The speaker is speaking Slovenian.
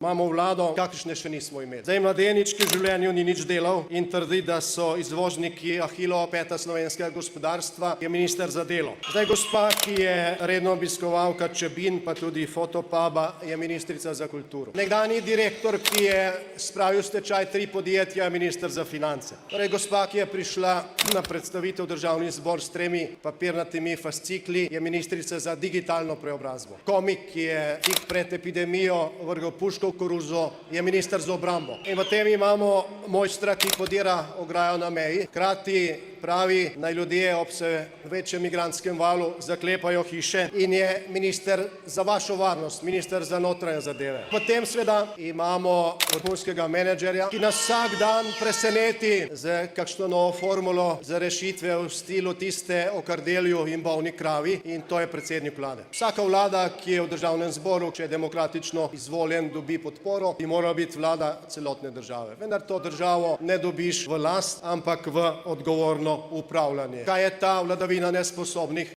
Imamo vlado, kakršne še nismo imeli. Zdaj mladenič, ki v življenju ni nič delal in trdi, da so izvozniki Ahilova peta slovenskega gospodarstva, je minister za delo. Zdaj gospa, ki je redno obiskovalka Čebin, pa tudi Fotopuba, je ministrica za kulturo. Nekdanji direktor, ki je spravil v stečaj 3 podjetja, je minister za finance. Torej gospa, ki je prišla na predstavitev v Državni zbor s 3 papirnatimi fascikli, je ministrica za digitalno preobrazbo. Komik, ki je tik pred epidemijo vrgel puško v koruzo, je minister za obrambo. In v tem imamo mojstra, ki podira ograjo na meji, hkrati pravi, naj ljudje ob vse večjem migrantskem valu zaklepajo hiše in je minister za vašo varnost, minister za notranje zadeve. Potem seveda imamo vrhunskega menedžerja, ki nas vsak dan preseneti z kakšno novo formulo za rešitve v stilu tiste o kardelju in bolni kravi, in to je predsednik vlade. Vsaka vlada, ki je v Državnem zboru, če je demokratično izvoljen, dobi podporo, bi morala biti vlada celotne države. Vendar to državo ne dobiš v last, ampak v odgovorno upravljanje. Kaj je ta vladavina nesposobnih?